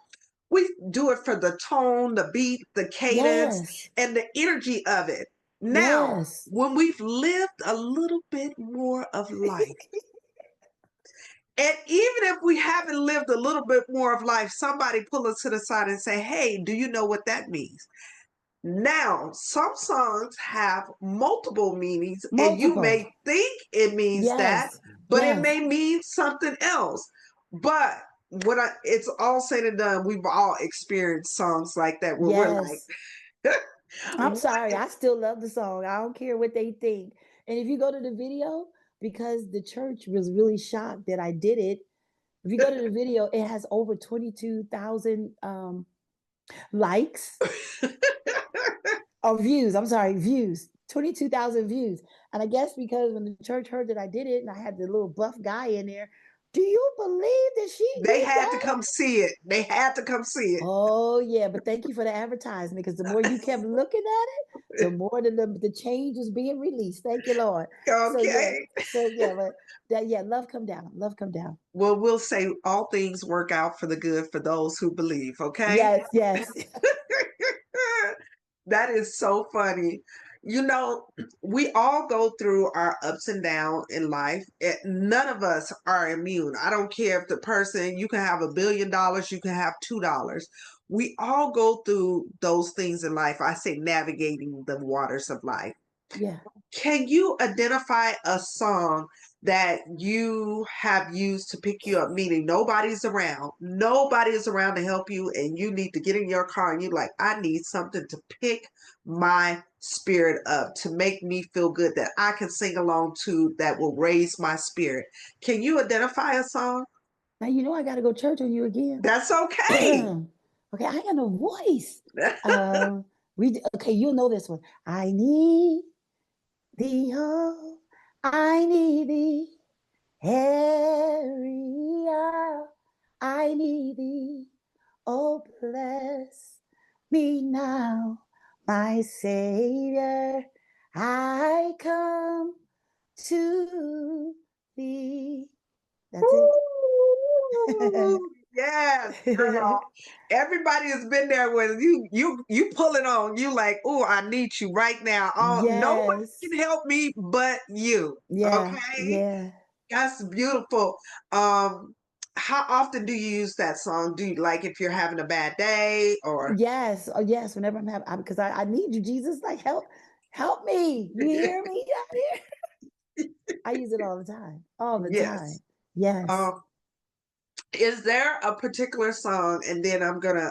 we do it for the tone, the beat, the cadence, yes. and the energy of it. Now, Yes. when we've lived a little bit more of life, and even if we haven't lived a little bit more of life, somebody pull us to the side and say, "Hey, do you know what that means?" Now, some songs have multiple meanings, and you Multiple. may think it means that, Yes. but it may Yes. mean something else. But it's all said and done, we've all experienced songs like that where we're like, Yes. I'm what? sorry. I still love the song. I don't care what they think. And if you go to the video, because the church was really shocked that I did it, if you go to the video, it has over 22,000 likes or views. I'm sorry, views. 22,000 views. And I guess because when the church heard that I did it and I had the little buff guy in there, "Do you believe that she They did had to that?" come see it. They had to come see Oh yeah, but thank you for the advertisement, because the more you kept looking at it, the it. more the change was being released. Thank you, Lord. Okay. But Love Come Down, Love Come Down. Well, we'll say all things work out for the good for those who believe, okay? Yes, yes. That is so funny. You know, we all go through our ups and downs in life. None of us are immune. I don't care if the person, you can have $1 billion, you can have $2. We all go through those things in life. I say navigating the waters of life. Yeah. Can you identify a song that you have used to pick you up, meaning nobody is around to help you, and you need to get in your car and you're like, I need something to pick my spirit up, to make me feel good, that I can sing along to, that will raise my spirit. Can you identify a song? Now you know I got to go church on you again. That's okay. Okay, I got no voice. Okay, you'll know this one. I need thee, oh, I need thee. Every hour I need thee. Oh, bless me now, my Savior. I come to thee. That's it. Ooh, yes, girl. Everybody has been there with you pull it on. You like, oh, I need you right now. Oh, nobody Yes. can help me but you. Yeah. Okay. Yeah. That's beautiful. How often do you use that song? Do you, like, if you're having a bad day, or Yes. Oh, yes. Whenever I'm having, because I need you, Jesus. Like, help me. You hear me out here? I use it all the time. All the time. yes. Yes. Um, is there a particular song, and then I'm gonna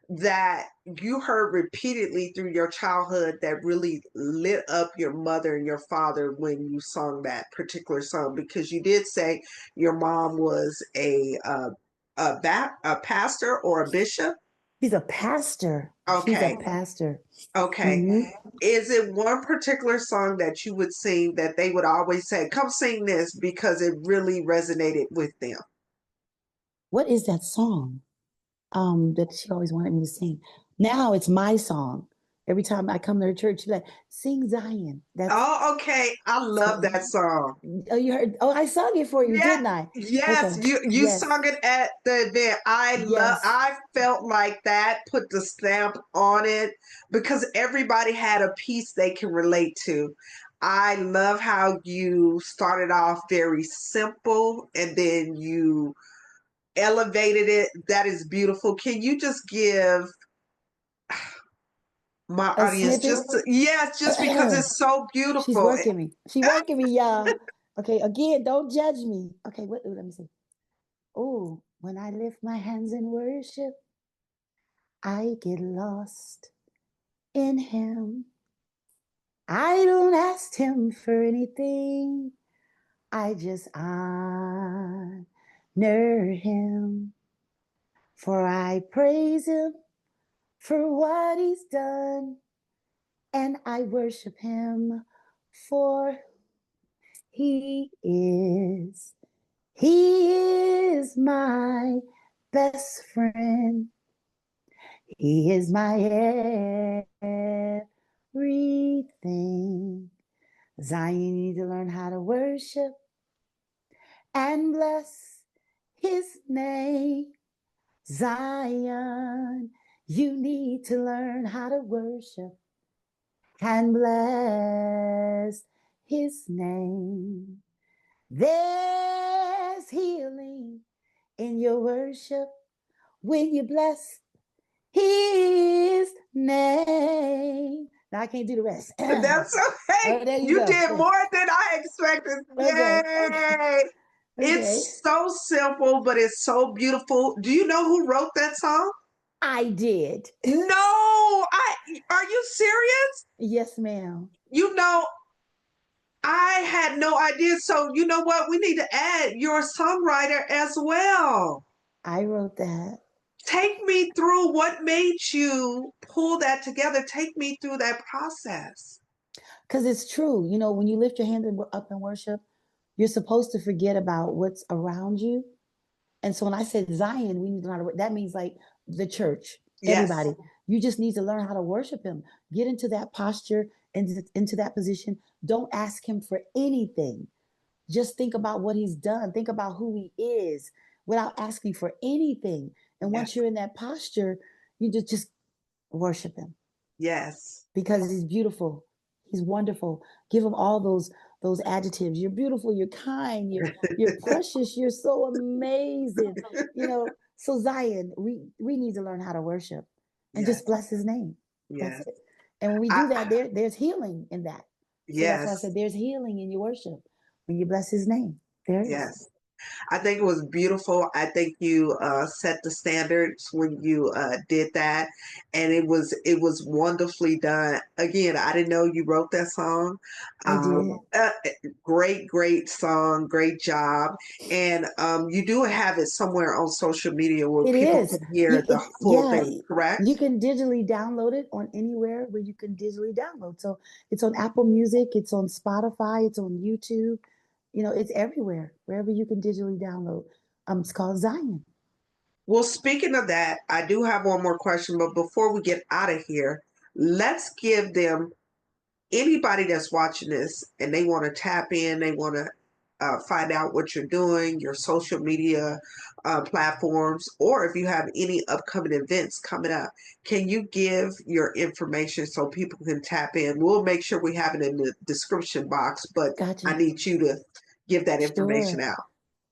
that you heard repeatedly through your childhood that really lit up your mother and your father when you sung that particular song? Because you did say your mom was a pastor or a bishop. He's a pastor. She's a Okay, pastor. okay. Mm-hmm. Is it one particular song that you would sing that they would always say, "Come sing this," because it really resonated with them? What is that song? That she always wanted me to sing. Now it's my song. Every time I come to her church, she's like, sing Zion. That's Oh, okay. I love so. that song. Oh, you heard? Oh, I sung it for you, Yeah, didn't I? yes, Okay. you Yes. sung it at the event. Yes. I felt like that put the stamp on it, because everybody had a piece they can relate to. I love how you started off very simple and then you elevated it. That is beautiful. Can you just give my A audience snippet. yes, just because it's so She's beautiful. working me. She working me, y'all. Okay, again, don't judge me. Okay, what? Let me see. Oh, when I lift my hands in worship, I get lost in Him. I don't ask Him for anything. I just honor Him. For I praise Him for what He's done, and I worship Him for He is. He is my best friend. He is my everything. Zion, you need to learn how to worship and bless His name. Zion, you need to learn how to worship and bless His name. There's healing in your worship when you bless His name. Now I can't do the rest. That's okay. Oh, there you You go. did more than I expected. Okay, okay, Yay! okay. It's so simple, but it's so beautiful. Do you know who wrote that song? I did. No, I are you serious? Yes, ma'am. You know, I had no idea. So you know what? We need to add your songwriter as well. I wrote that. Take me through what made you pull that together. Take me through that process. Because it's true. You know, when you lift your hand up in worship, you're supposed to forget about what's around you. And so when I said Zion, we need to learn how to, that means like the church, Yes, everybody. You just need to learn how to worship Him. Get into that posture and into that position. Don't ask Him for anything. Just think about what He's done. Think about who He is without asking for anything. And yes, once you're in that posture, you just worship Him yes. because He's beautiful. He's wonderful. Give him all those adjectives. You're beautiful, you're kind, you're precious, you're so amazing. So Zion, we need to learn how to worship and just Yes, bless his name. That's yes. it. And when we do I, that, there's healing in that. So that's why I yes, said there's healing in your worship when you bless his name. There is. yes. I think it was beautiful. I think you set the standards when you did that, and it was wonderfully done. Again, I didn't know you wrote that song. I did. Great, great song, great job, and you do have it somewhere on social media where It people is. can hear the full Yeah, thing. Correct? you can digitally download it on anywhere where you can digitally download. So it's on Apple Music, it's on Spotify, it's on YouTube. It's everywhere, wherever you can digitally download. It's called Zion. Well, speaking of that, I do have one more question, but before we get out of here, let's give them anybody that's watching this and they want to tap in, they want to find out what you're doing, your social media platforms, or if you have any upcoming events coming up, can you give your information so people can tap in? We'll make sure we have it in the description box, but I Gotcha. need you to give that information Sure. out.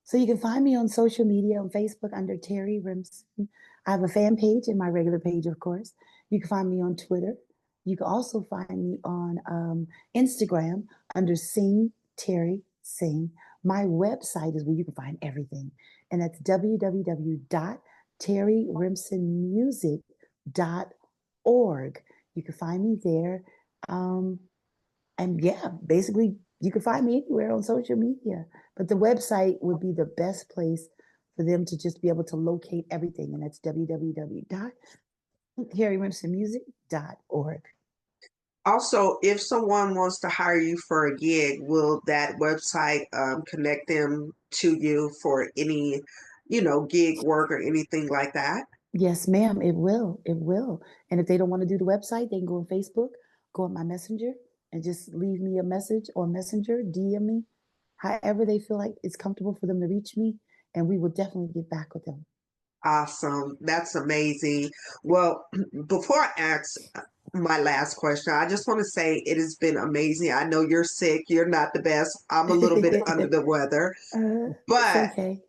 So you can find me on social media on Facebook under Terrie Rimson. I have a fan page and my regular page, of course. You can find me on Twitter. You can also find me on Instagram under Sing Terrie Sing. My website is where you can find everything, and that's www.terrierimsonmusic.org. You can find me there. Um, and yeah, basically, you can find me anywhere on social media. But the website would be the best place for them to just be able to locate everything. And that's www.terryrimsonmusic.org. Also, if someone wants to hire you for a gig, will that website connect them to you for any, gig work or anything like that? Yes, ma'am, it will. It will. And if they don't want to do the website, they can go on Facebook, go on my messenger, and just leave me a message or messenger, DM me, however they feel like it's comfortable for them to reach me. And we will definitely get back with them. Awesome. That's amazing. Well, before I ask my last question, I just want to say it has been amazing. I know you're sick. You're not the best. I'm a little bit under the weather, It's but okay.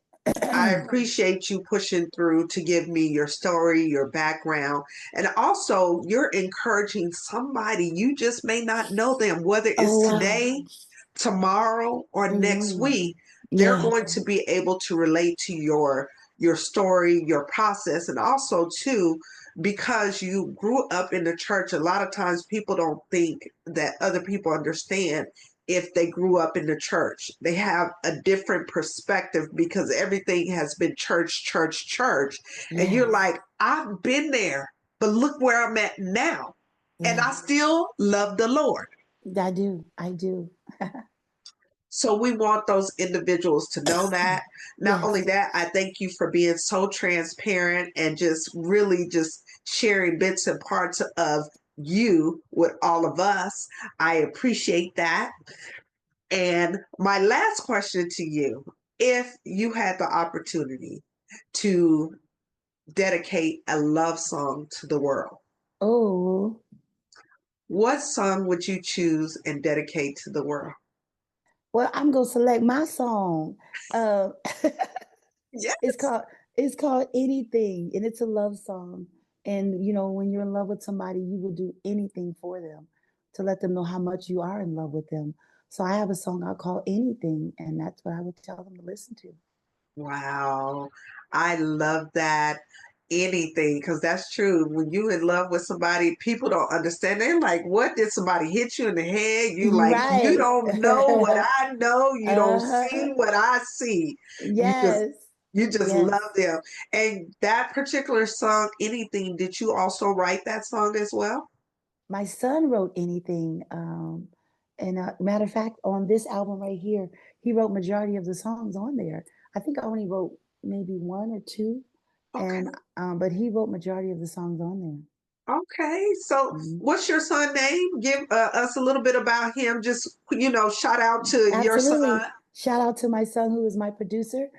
I appreciate you pushing through to give me your story, your background, and also you're encouraging somebody. You just may not know them, whether Oh, it's wow. today, tomorrow, or next Hmm. week. They're Yeah. going to be able to relate to your story, your process, and also too because you grew up in the church. A lot of times people don't think that other people understand if they grew up in the church. They have a different perspective because everything has been church, church, church. And you're Yes. like, I've been there, but look where I'm at now. And I Yes. still love the Lord. I do. I do. So we want those individuals to know that. Not only Yes. that, I thank you for being so transparent and just really just sharing bits and parts of you with all of us. I appreciate that. And my last question to you, if you had the opportunity to dedicate a love song to the world, Oh, what song would you choose and dedicate to the world? well, I'm gonna select my song. Uh, it's Yes. called it's called Anything, and it's a love song. And when you're in love with somebody, you will do anything for them to let them know how much you are in love with them. So I have a song I call Anything, and that's what I would tell them to listen to. Wow. I love that. Anything, because that's true. When you in love with somebody, people don't understand. They're like, what did somebody hit you in the head? You like, you Right. don't know what I know. You don't see Uh-huh. what I see. You just Yes. you just Yes. love them. And that particular song, Anything, did you also write that song as well? My son wrote Anything. And matter of fact, on this album right here, he wrote majority of the songs on there. I think I only wrote maybe one or two, Okay. and but he wrote majority of the songs on Okay. So there. Mhm. what's your son name? Give us a little bit about him. Just, shout out to your son. Absolutely. Shout out to my son who is my producer.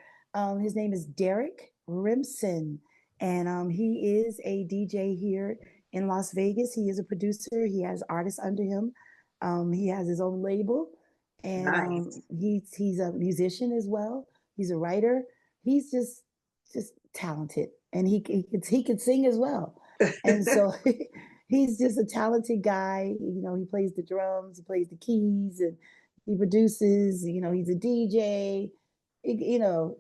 His name is Derek Rimson, and he is a DJ here in Las Vegas. He is a producer. He has artists under him. He has his own label, and Nice. he's a musician as well. He's a writer. He's just talented, and he could sing as well. And so he's just a talented guy. You know, he plays the drums, he plays the keys, and he produces. You know, he's a DJ. You know,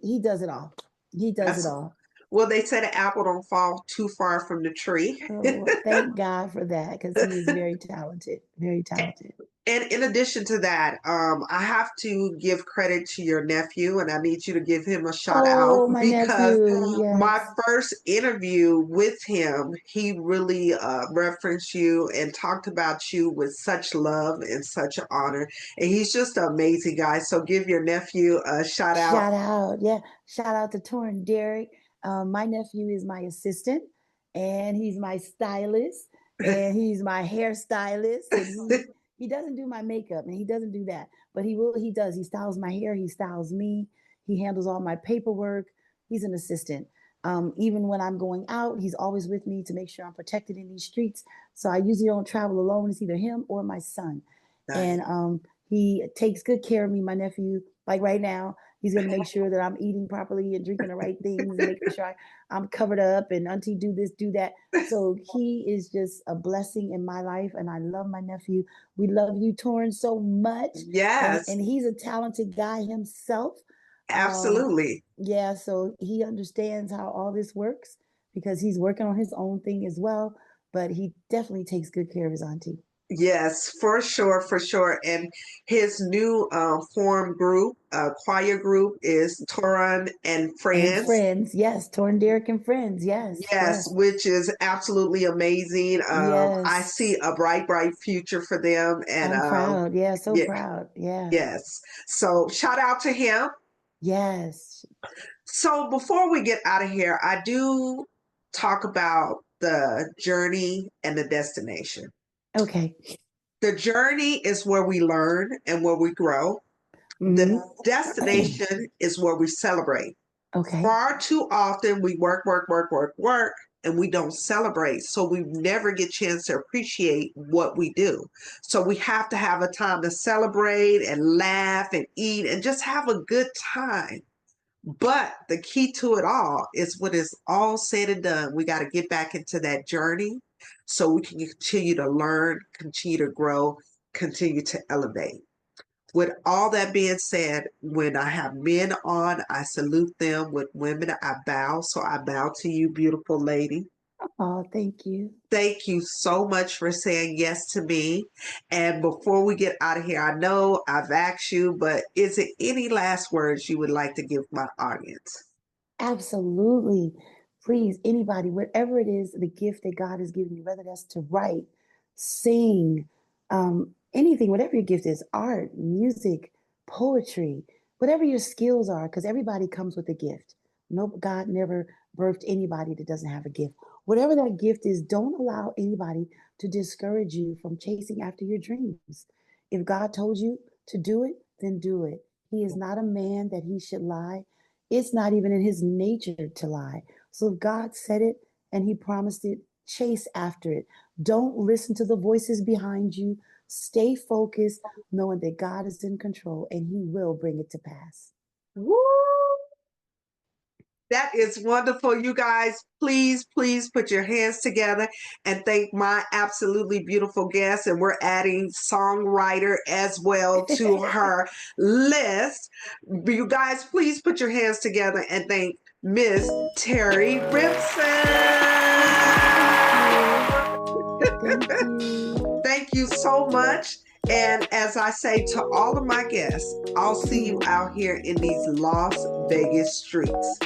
he does it all. He does it That's, all. well, they say the apple don't fall too far from the tree. Oh, thank God for that because he is very talented, very talented. And in addition to that, I have to give credit to your nephew, and I need you to give him a shout out Oh, my because nephew, my yes. first interview with him, he really referenced you and talked about you with such love and such honor. And he's just an amazing guy. So give your nephew a shout out. Shout out, yeah. Shout out to Torrin Derrick. My nephew is my assistant, and he's my stylist, and he's my hairstylist, and he doesn't do my makeup, and he doesn't do that, but he will. He does. He styles my hair. He styles me. He handles all my paperwork. He's an assistant. Even when I'm going out, he's always with me to make sure I'm protected in these streets. So I usually don't travel alone. It's either him or my son, Nice. and he takes good care of me. My nephew, like right now, he's going to make sure that I'm eating properly and drinking the right things and making sure I'm covered up and auntie do this, do that. So he is just a blessing in my life. And I love my nephew. We love you, Torrin, so much. Yes, And he's a talented guy himself. Um, absolutely. yeah, so he understands how all this works because he's working on his own thing as well. But he definitely takes good care of his auntie. Yes, for sure, for sure. And his new form group, choir group, is Toran and And Friends. friends, yes. Torn Derek and friends, yes, Yes, yes, which is absolutely amazing. I yes. see a bright, bright future for them. And I'm proud. Yeah, so yeah, proud. Yeah, yes. So shout out to him. yes. So before we get out of here, I do talk about the journey and the destination. Okay. The journey is where we learn and where we grow. The Hmm. destination is where we celebrate. Okay. Far too often we work, work, work, work, work, and we don't celebrate. So we never get a chance to appreciate what we do. So we have to have a time to celebrate and laugh and eat and just have a good time. But the key to it all is when it's all said and done, we got to get back into that journey so we can continue to learn, continue to grow, continue to elevate. With all that being said, when I have men on, I salute them. With women, I bow. So I bow to you, beautiful lady. Oh, thank you. Thank you so much for saying yes to me. And before we get out of here, I know I've asked you, but is there any last words you would like to give my audience? Absolutely. Please, anybody, whatever it is, the gift that God has given you, whether that's to write, sing, anything, whatever your gift is, art, music, poetry, whatever your skills are, because everybody comes with a gift. No, God never birthed anybody that doesn't have a gift. Whatever that gift is, don't allow anybody to discourage you from chasing after your dreams. If God told you to do it, then do it. He is not a man that he should lie. It's not even in his nature to lie. So if God said it and he promised it, chase after it. Don't listen to the voices behind you. Stay focused, knowing that God is in control and he will bring it to pass. Woo! That is wonderful. You guys, please, please put your hands together and thank my absolutely beautiful guest. And we're adding Songwriter as well to her list. You guys, please put your hands together and thank Miss Terrie Thank Rimson. you. Thank you so much. And as I say to all of my guests, I'll see you out here in these Las Vegas streets.